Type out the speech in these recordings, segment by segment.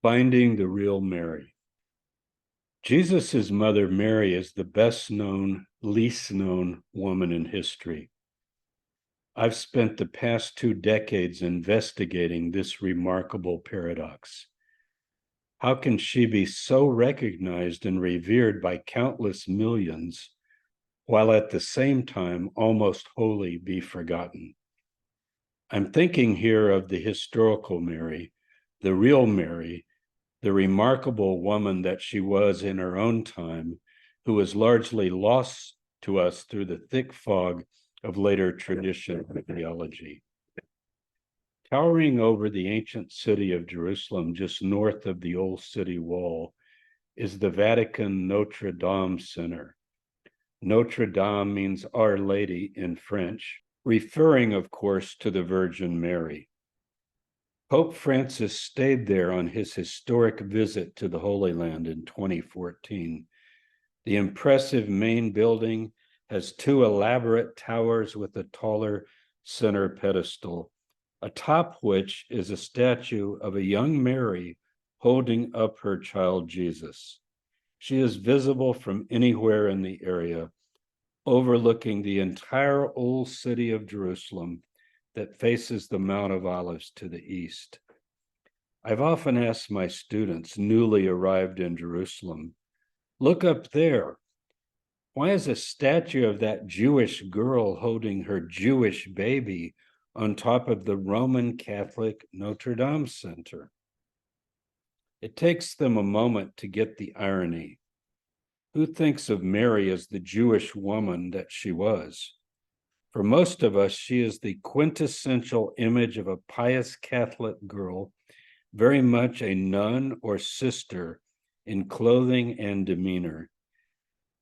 Finding the real Mary. Jesus' mother, Mary, is the best known, least known woman in history. I've spent the past 2 decades investigating this remarkable paradox. How can she be so recognized and revered by countless millions, while at the same time almost wholly be forgotten? I'm thinking here of the historical Mary, the real Mary, the remarkable woman that she was in her own time, who was largely lost to us through the thick fog of later tradition and theology. Towering over the ancient city of Jerusalem, just north of the old city wall, is the Vatican Notre Dame Center. Notre Dame means Our Lady in French, referring, of course, to the Virgin Mary. Pope Francis stayed there on his historic visit to the Holy Land in 2014. The impressive main building has 2 elaborate towers with a taller center pedestal, atop which is a statue of a young Mary holding up her child Jesus. She is visible from anywhere in the area, overlooking the entire old city of Jerusalem that faces the Mount of Olives to the east. I've often asked my students newly arrived in Jerusalem, look up there. Why is a statue of that Jewish girl holding her Jewish baby on top of the Roman Catholic Notre Dame Center? It takes them a moment to get the irony. Who thinks of Mary as the Jewish woman that she was? For most of us, she is the quintessential image of a pious Catholic girl, very much a nun or sister in clothing and demeanor.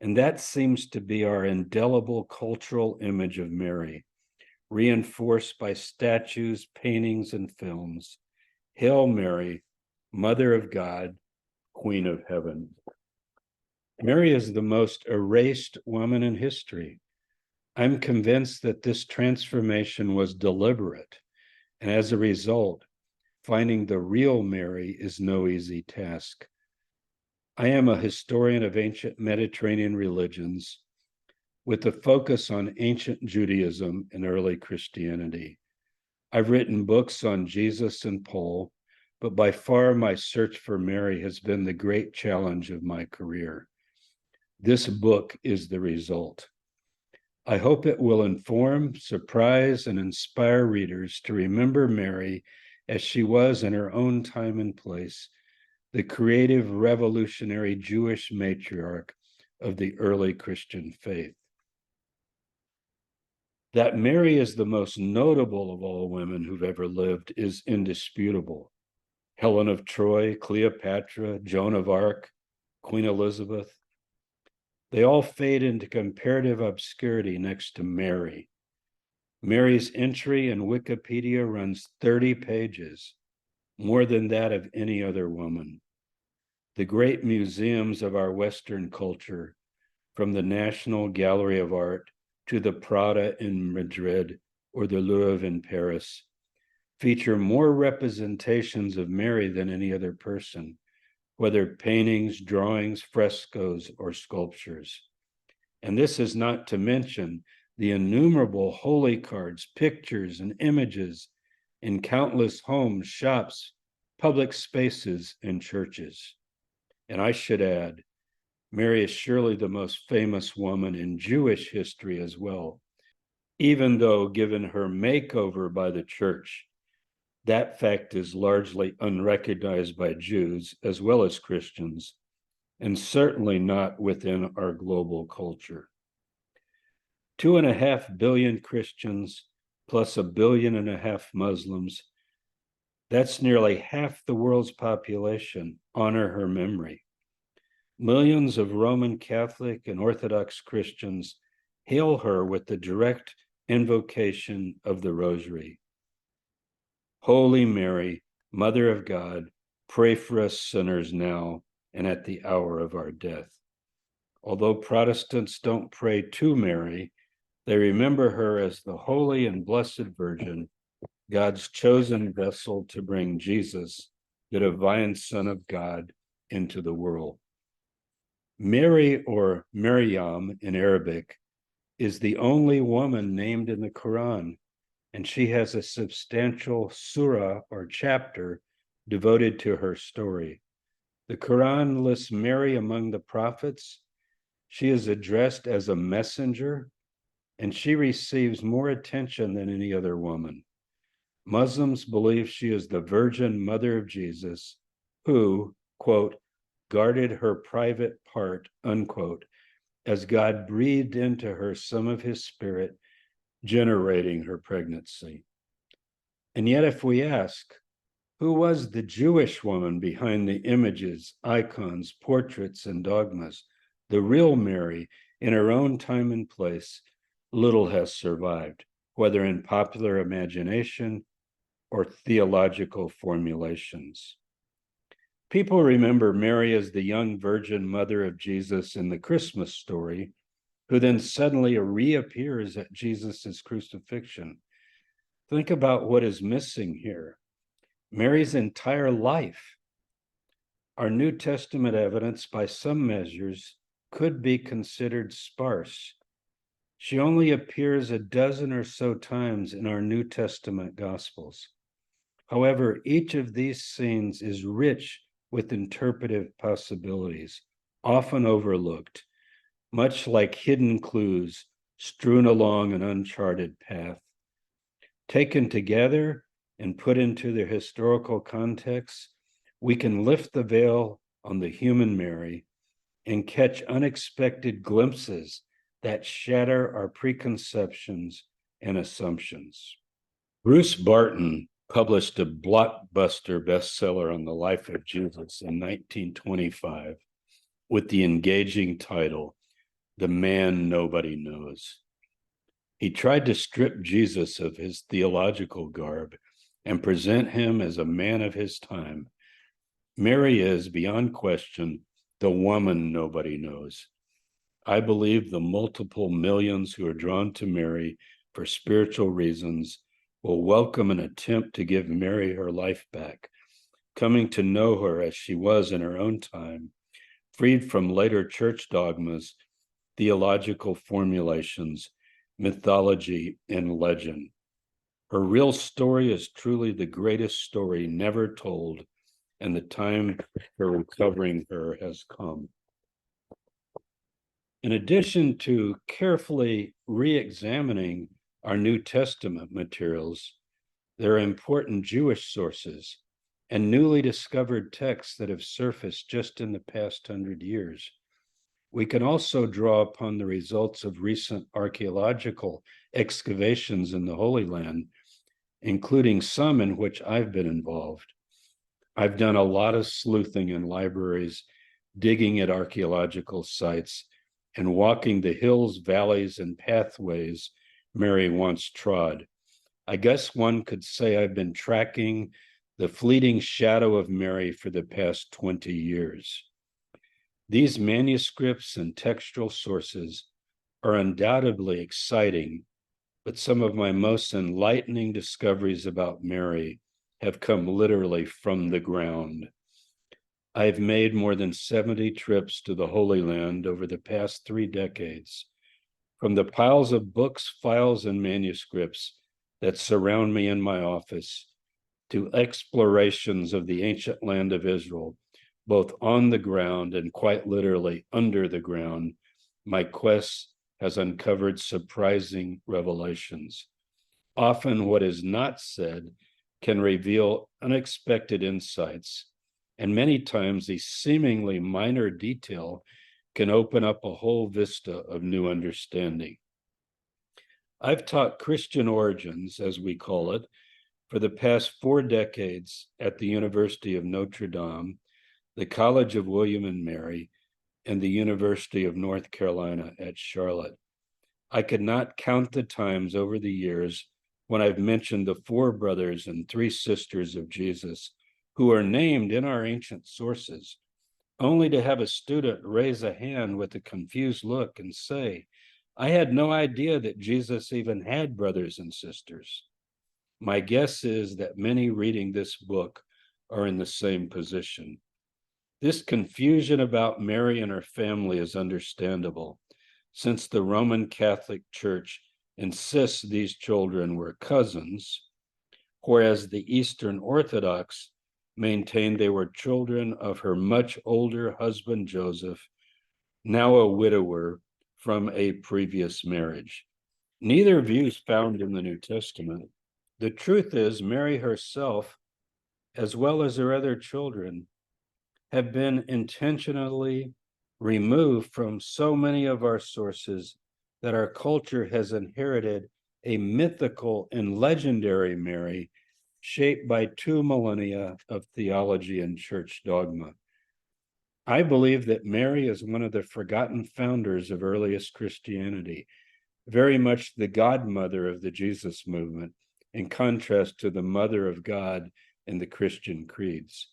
And that seems to be our indelible cultural image of Mary, reinforced by statues, paintings, and films. Hail Mary, Mother of God, Queen of Heaven. Mary is the most erased woman in history. I'm convinced that this transformation was deliberate, and as a result, finding the real Mary is no easy task. I am a historian of ancient Mediterranean religions with a focus on ancient Judaism and early Christianity. I've written books on Jesus and Paul, but by far my search for Mary has been the great challenge of my career. This book is the result. I hope it will inform, surprise, and inspire readers to remember Mary as she was in her own time and place, the creative, revolutionary Jewish matriarch of the early Christian faith. That Mary is the most notable of all women who've ever lived is indisputable. Helen of Troy, Cleopatra, Joan of Arc, Queen Elizabeth, they all fade into comparative obscurity next to Mary. Mary's entry in Wikipedia runs 30 pages, more than that of any other woman. The great museums of our Western culture, from the National Gallery of Art to the Prada in Madrid or the Louvre in Paris, feature more representations of Mary than any other person, whether paintings, drawings, frescoes, or sculptures. And this is not to mention the innumerable holy cards, pictures, and images in countless homes, shops, public spaces, and churches. And I should add, Mary is surely the most famous woman in Jewish history as well, even though given her makeover by the church, that fact is largely unrecognized by Jews as well as Christians, and certainly not within our global culture. 2.5 billion Christians plus 1.5 billion Muslims, that's nearly half the world's population, honor her memory. Millions of Roman Catholic and Orthodox Christians hail her with the direct invocation of the Rosary. Holy Mary, Mother of God, pray for us sinners now and at the hour of our death. Although Protestants don't pray to Mary, they remember her as the Holy and Blessed Virgin, God's chosen vessel to bring Jesus the divine Son of God, into the world. Mary, or Maryam in Arabic, is the only woman named in the Quran, and she has a substantial surah or chapter devoted to her story. The Quran lists Mary among the prophets. She is addressed as a messenger, and she receives more attention than any other woman. Muslims believe she is the virgin mother of Jesus, who, quote, guarded her private part, unquote, as God breathed into her some of his spirit, generating her pregnancy. And yet, if we ask, who was the Jewish woman behind the images, icons, portraits, and dogmas, the real Mary, in her own time and place, little has survived, whether in popular imagination or theological formulations. People remember Mary as the young virgin mother of Jesus in the Christmas story, who then suddenly reappears at Jesus's crucifixion. Think about what is missing here. Mary's entire life. Our New Testament evidence, by some measures, could be considered sparse. She only appears a dozen or so times in our New Testament Gospels. However, each of these scenes is rich with interpretive possibilities, often overlooked, much like hidden clues strewn along an uncharted path. Taken together and put into their historical context, we can lift the veil on the human Mary and catch unexpected glimpses that shatter our preconceptions and assumptions. Bruce Barton published a blockbuster bestseller on the life of Jesus in 1925 with the engaging title, The Man Nobody Knows. He tried to strip Jesus of his theological garb and present him as a man of his time. Mary is, beyond question, the woman nobody knows. I believe the multiple millions who are drawn to Mary for spiritual reasons will welcome an attempt to give Mary her life back, coming to know her as she was in her own time, freed from later church dogmas, theological formulations, mythology, and legend. Her real story is truly the greatest story never told, and the time for recovering her has come. In addition to carefully re-examining our New Testament materials, there are important Jewish sources and newly discovered texts that have surfaced just in the past 100 years. We can also draw upon the results of recent archaeological excavations in the Holy Land, including some in which I've been involved. I've done a lot of sleuthing in libraries, digging at archaeological sites, and walking the hills, valleys, and pathways Mary once trod. I guess one could say I've been tracking the fleeting shadow of Mary for the past 20 years. These manuscripts and textual sources are undoubtedly exciting, but some of my most enlightening discoveries about Mary have come literally from the ground. I've made more than 70 trips to the Holy Land over the past 3 decades. From the piles of books, files, and manuscripts that surround me in my office to explorations of the ancient land of Israel, both on the ground and quite literally under the ground, my quest has uncovered surprising revelations. Often what is not said can reveal unexpected insights, and many times a seemingly minor detail can open up a whole vista of new understanding. I've taught Christian origins, as we call it, for the past 4 decades at the University of Notre Dame, the College of William and Mary, and the University of North Carolina at Charlotte. I could not count the times over the years when I've mentioned the 4 brothers and 3 sisters of Jesus who are named in our ancient sources, only to have a student raise a hand with a confused look and say, I had no idea that Jesus even had brothers and sisters. My guess is that many reading this book are in the same position. This confusion about Mary and her family is understandable, since the Roman Catholic Church insists these children were cousins, whereas the Eastern Orthodox maintained they were children of her much older husband Joseph, now a widower from a previous marriage. Neither view is found in the New Testament. The truth is, Mary herself, as well as her other children, have been intentionally removed from so many of our sources that our culture has inherited a mythical and legendary Mary shaped by 2 millennia of theology and church dogma. I believe that Mary is one of the forgotten founders of earliest Christianity, very much the godmother of the Jesus movement, in contrast to the mother of God in the Christian creeds.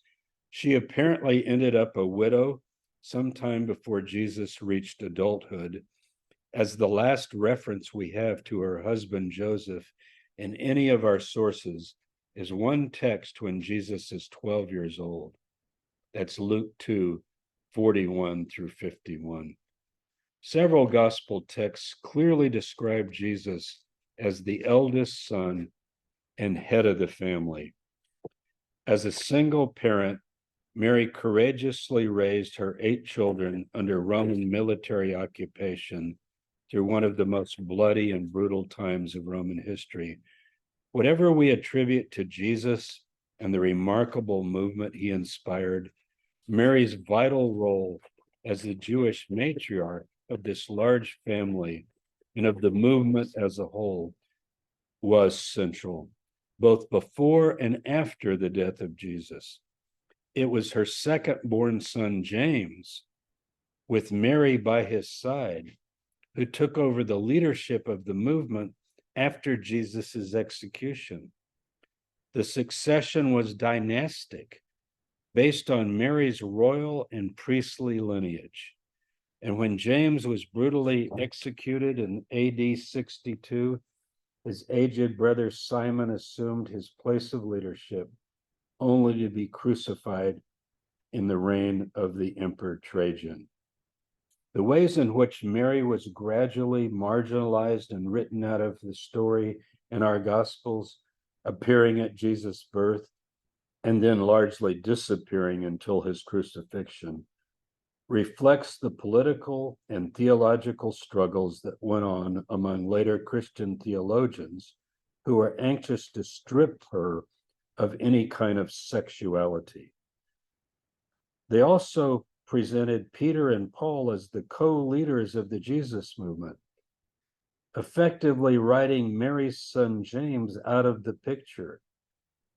She apparently ended up a widow sometime before Jesus reached adulthood, as the last reference we have to her husband Joseph in any of our sources is one text when Jesus is 12 years old. That's Luke 2:41 through 51. Several gospel texts clearly describe Jesus as the eldest son and head of the family. As a single parent, Mary courageously raised her 8 children under Roman military occupation through one of the most bloody and brutal times of Roman history. Whatever we attribute to Jesus and the remarkable movement he inspired, Mary's vital role as the Jewish matriarch of this large family and of the movement as a whole was central, both before and after the death of Jesus. It was her second-born son, James, with Mary by his side, who took over the leadership of the movement after Jesus's execution. The succession was dynastic, based on Mary's royal and priestly lineage. And when James was brutally executed in AD 62, his aged brother Simon assumed his place of leadership, only to be crucified in the reign of the Emperor Trajan. The ways in which Mary was gradually marginalized and written out of the story in our Gospels, appearing at Jesus' birth, and then largely disappearing until his crucifixion, reflects the political and theological struggles that went on among later Christian theologians who were anxious to strip her of any kind of sexuality. They also presented Peter and Paul as the co-leaders of the Jesus movement, effectively writing Mary's son James out of the picture.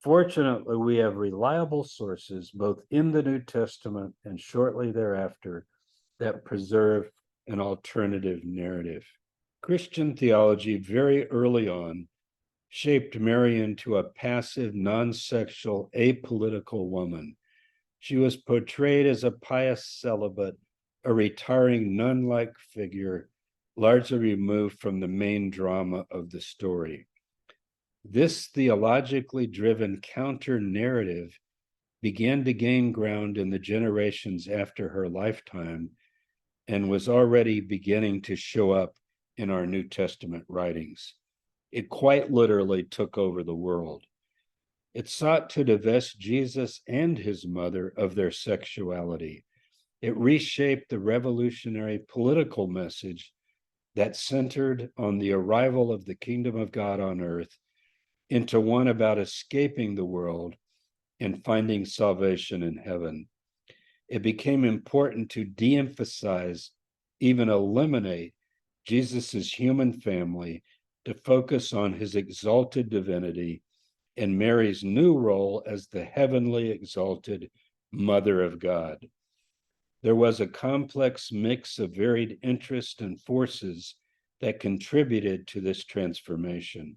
Fortunately, we have reliable sources, both in the New Testament and shortly thereafter, that preserve an alternative narrative. Christian theology very early on shaped Mary into a passive, non-sexual, apolitical woman. She was portrayed as a pious celibate, a retiring nun-like figure, largely removed from the main drama of the story. This theologically driven counter-narrative began to gain ground in the generations after her lifetime and was already beginning to show up in our New Testament writings. It quite literally took over the world. It sought to divest Jesus and his mother of their sexuality. It reshaped the revolutionary political message that centered on the arrival of the kingdom of God on earth into one about escaping the world and finding salvation in heaven. It became important to de-emphasize, even eliminate, Jesus's human family to focus on his exalted divinity and Mary's new role as the heavenly exalted Mother of God. There was a complex mix of varied interests and forces that contributed to this transformation.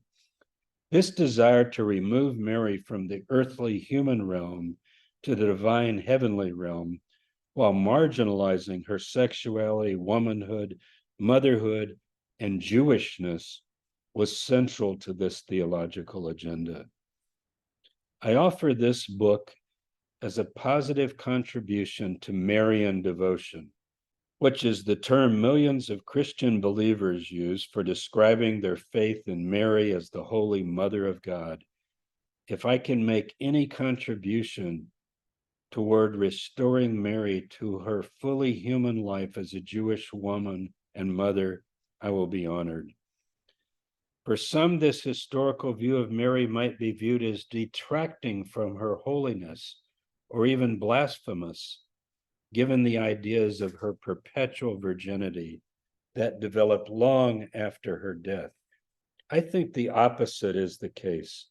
This desire to remove Mary from the earthly human realm to the divine heavenly realm, while marginalizing her sexuality, womanhood, motherhood, and Jewishness, was central to this theological agenda. I offer this book as a positive contribution to Marian devotion, which is the term millions of Christian believers use for describing their faith in Mary as the Holy Mother of God. If I can make any contribution toward restoring Mary to her fully human life as a Jewish woman and mother, I will be honored. For some, this historical view of Mary might be viewed as detracting from her holiness or even blasphemous, given the ideas of her perpetual virginity that developed long after her death. I think the opposite is the case.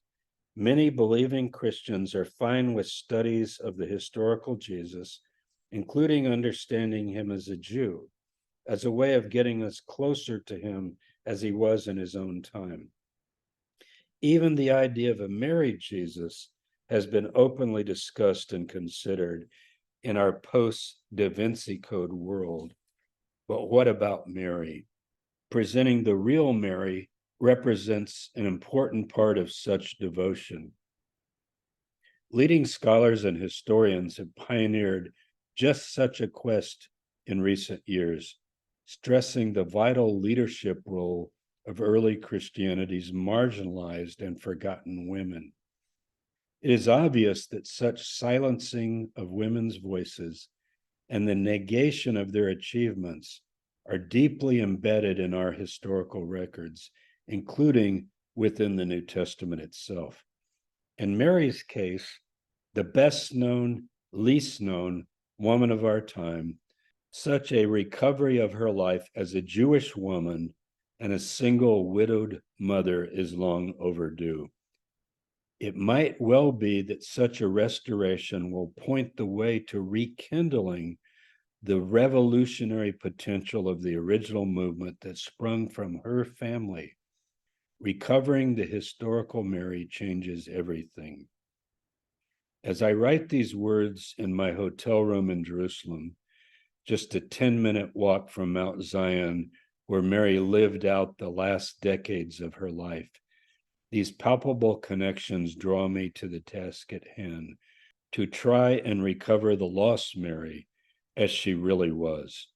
Many believing Christians are fine with studies of the historical Jesus, including understanding him as a Jew, as a way of getting us closer to him as he was in his own time. Even the idea of a married Jesus has been openly discussed and considered in our post-Da Vinci Code world. But what about Mary? Presenting the real Mary represents an important part of such devotion. Leading scholars and historians have pioneered just such a quest in recent years, stressing the vital leadership role of early Christianity's marginalized and forgotten women. It is obvious that such silencing of women's voices and the negation of their achievements are deeply embedded in our historical records, including within the New Testament itself. In Mary's case, the best known, least known woman of our time, such a recovery of her life as a Jewish woman and a single widowed mother is long overdue. It might well be that such a restoration will point the way to rekindling the revolutionary potential of the original movement that sprung from her family. Recovering the historical Mary changes everything. As I write these words in my hotel room in Jerusalem, just a 10-minute walk from Mount Zion, where Mary lived out the last decades of her life, these palpable connections draw me to the task at hand, to try and recover the lost Mary as she really was.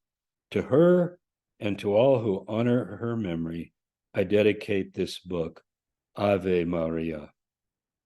To her and to all who honor her memory, I dedicate this book, Ave Maria.